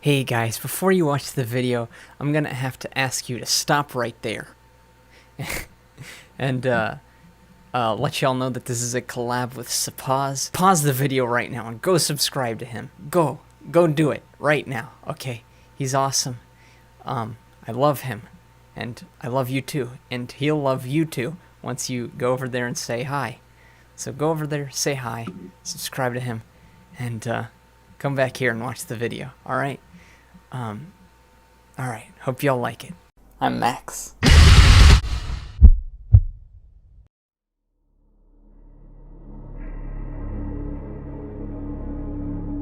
Hey guys, before you watch the video, I'm gonna have to ask you to stop right there. and let y'all know that this is a collab with Supoz. Pause the video right now and go subscribe to him. Go do it right now, okay? He's awesome. I love him, and I love you too, and he'll love you too once you go over there and say hi. So go over there, say hi, subscribe to him, and come back here and watch the video, alright? Alright, hope y'all like it. I'm Max.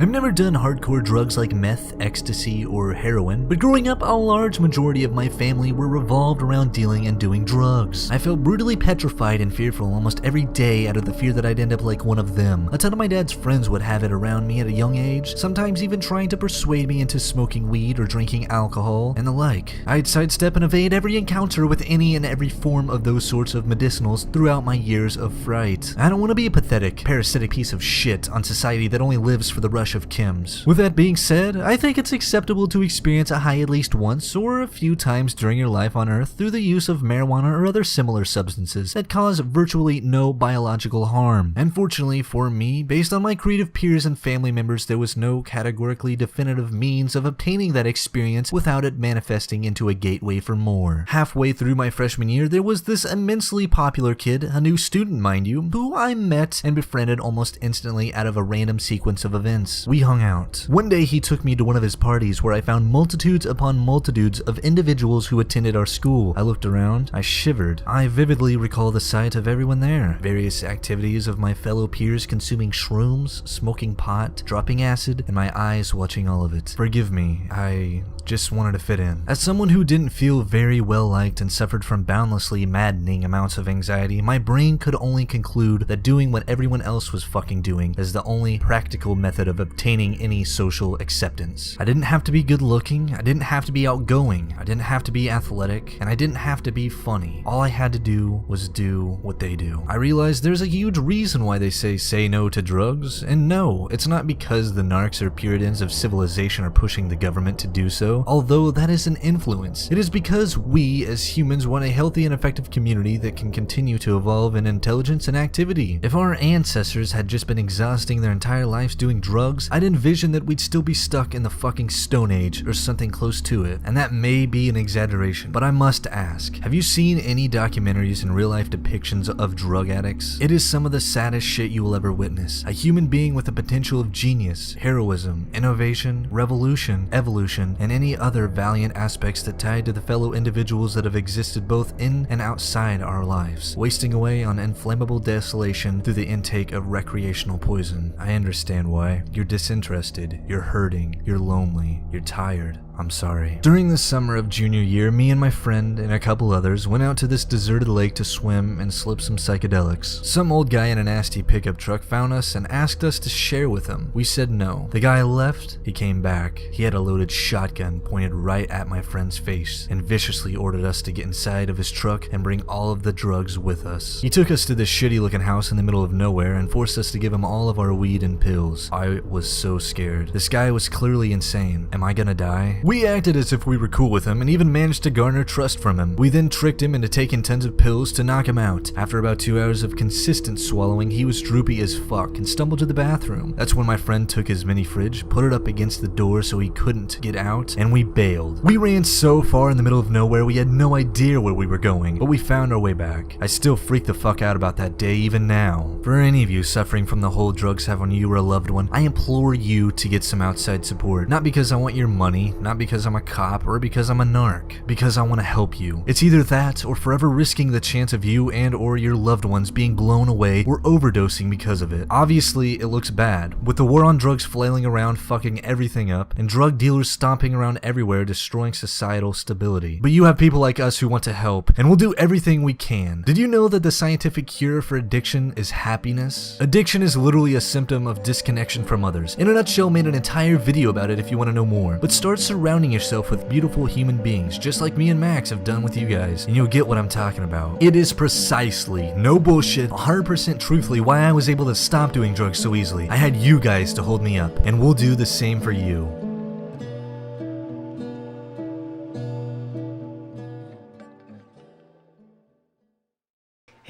I've never done hardcore drugs like meth, ecstasy, or heroin, but growing up, a large majority of my family were revolved around dealing and doing drugs. I felt brutally petrified and fearful almost every day out of the fear that I'd end up like one of them. A ton of my dad's friends would have it around me at a young age, sometimes even trying to persuade me into smoking weed or drinking alcohol, and the like. I'd sidestep and evade every encounter with any and every form of those sorts of medicinals throughout my years of fright. I don't want to be a pathetic, parasitic piece of shit on society that only lives for the rush of chems. With that being said, I think it's acceptable to experience a high at least once or a few times during your life on Earth through the use of marijuana or other similar substances that cause virtually no biological harm. And fortunately for me, based on my creative peers and family members, there was no categorically definitive means of obtaining that experience without it manifesting into a gateway for more. Halfway through my freshman year, there was this immensely popular kid, a new student mind you, who I met and befriended almost instantly out of a random sequence of events. We hung out. One day he took me to one of his parties where I found multitudes upon multitudes of individuals who attended our school. I looked around, I shivered. I vividly recall the sight of everyone there. Various activities of my fellow peers consuming shrooms, smoking pot, dropping acid, and my eyes watching all of it. Forgive me, I just wanted to fit in. As someone who didn't feel very well liked and suffered from boundlessly maddening amounts of anxiety, my brain could only conclude that doing what everyone else was fucking doing is the only practical method of obtaining any social acceptance. I didn't have to be good looking, I didn't have to be outgoing, I didn't have to be athletic, and I didn't have to be funny. All I had to do was do what they do. I realized there's a huge reason why they say no to drugs, and no, it's not because the narcs or puritans of civilization are pushing the government to do so, although that is an influence. It is because we as humans want a healthy and effective community that can continue to evolve in intelligence and activity. If our ancestors had just been exhausting their entire lives doing drugs, I'd envision that we'd still be stuck in the fucking Stone Age or something close to it, and that may be an exaggeration, but I must ask, have you seen any documentaries and real-life depictions of drug addicts? It is some of the saddest shit you will ever witness. A human being with the potential of genius, heroism, innovation, revolution, evolution, and any other valiant aspects that tied to the fellow individuals that have existed both in and outside our lives, wasting away on inflammable desolation through the intake of recreational poison. I understand why. You're disinterested, you're hurting, you're lonely, you're tired. I'm sorry. During the summer of junior year, me and my friend and a couple others went out to this deserted lake to swim and slip some psychedelics. Some old guy in a nasty pickup truck found us and asked us to share with him. We said no. The guy left, he came back. He had a loaded shotgun pointed right at my friend's face and viciously ordered us to get inside of his truck and bring all of the drugs with us. He took us to this shitty looking house in the middle of nowhere and forced us to give him all of our weed and pills. I was so scared. This guy was clearly insane. Am I gonna die? We acted as if we were cool with him and even managed to garner trust from him. We then tricked him into taking tons of pills to knock him out. After about 2 hours of consistent swallowing, he was droopy as fuck and stumbled to the bathroom. That's when my friend took his mini fridge, put it up against the door so he couldn't get out, and we bailed. We ran so far in the middle of nowhere we had no idea where we were going, but we found our way back. I still freak the fuck out about that day even now. For any of you suffering from the whole drugs have on you or a loved one, I implore you to get some outside support. Not because I want your money, not because I'm a cop or because I'm a narc, because I want to help you. It's either that or forever risking the chance of you and or your loved ones being blown away or overdosing because of it. Obviously, it looks bad, with the war on drugs flailing around fucking everything up and drug dealers stomping around everywhere destroying societal stability. But you have people like us who want to help, and we'll do everything we can. Did you know that the scientific cure for addiction is happiness? Addiction is literally a symptom of disconnection from others. In a Nutshell made an entire video about it if you want to know more, but start surrounding yourself with beautiful human beings, just like me and Max have done with you guys, and you'll get what I'm talking about. It is precisely, no bullshit, 100% truthfully why I was able to stop doing drugs so easily. I had you guys to hold me up, and we'll do the same for you.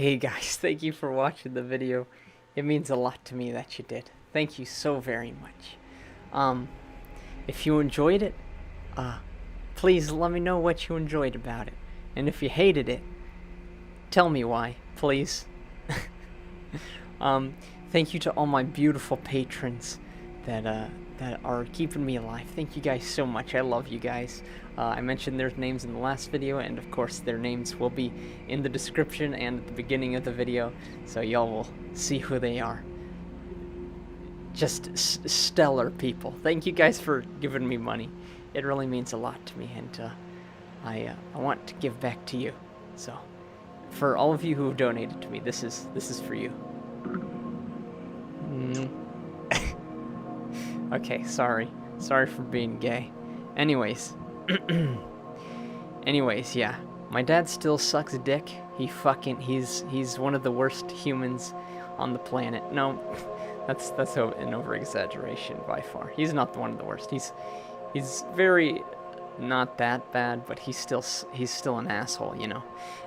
Hey guys, thank you for watching the video. It means a lot to me that you did. Thank you so very much. If you enjoyed it, please let me know what you enjoyed about it. And if you hated it, tell me why, please. Thank you to all my beautiful patrons that are keeping me alive. Thank you guys so much. I love you guys. I mentioned their names in the last video, and of course their names will be in the description and at the beginning of the video, so y'all will see who they are. Just stellar people. Thank you guys for giving me money. It really means a lot to me, and I want to give back to you. So, for all of you who have donated to me, this is for you. Okay, sorry for being gay. Anyways, yeah, my dad still sucks dick. He's one of the worst humans on the planet. No, that's an over exaggeration by far. He's not one of the worst. He's very not that bad, but he's still an asshole, you know.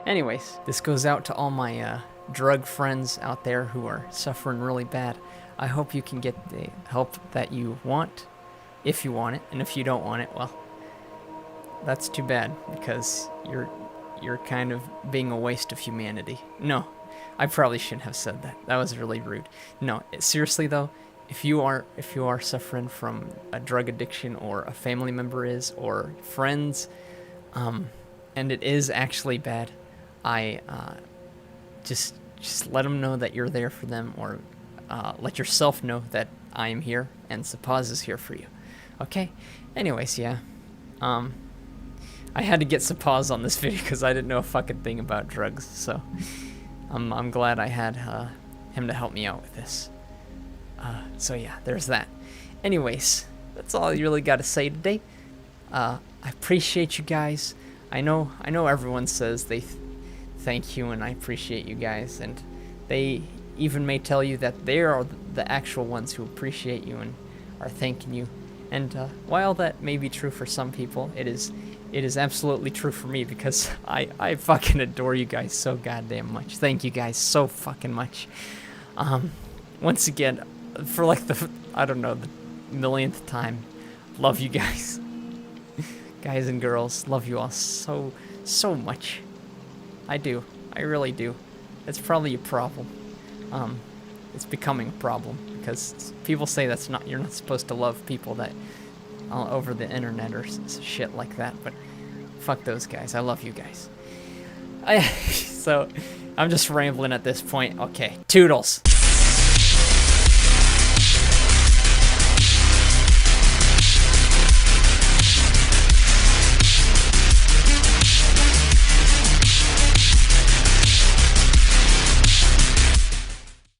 Anyways, this goes out to all my drug friends out there who are suffering really bad. I hope you can get the help that you want, if you want it, and if you don't want it, well, that's too bad, because you're kind of being a waste of humanity. No, I probably shouldn't have said that. That was really rude. No, seriously though, if you are suffering from a drug addiction, or a family member is, or friends, and it is actually bad, just let them know that you're there for them, or let yourself know that I am here and Supoz is here for you. Okay? Anyways, yeah. I had to get Supoz on this video because I didn't know a fucking thing about drugs, so I'm glad I had him to help me out with this. So yeah, there's that. Anyways, that's all I really got to say today. I appreciate you guys. I know everyone says they thank you, and I appreciate you guys, and they even may tell you that they are the actual ones who appreciate you and are thanking you. And while that may be true for some people, it is absolutely true for me, because I fucking adore you guys so goddamn much. Thank you guys so fucking much. Once again, for like the millionth time, love you guys. Guys and girls, love you all so much. I do. I really do. It's probably a problem. It's becoming a problem, because people say you're not supposed to love people that over the internet or shit like that, but fuck those guys. I love you guys. So I'm just rambling at this point. Okay, toodles.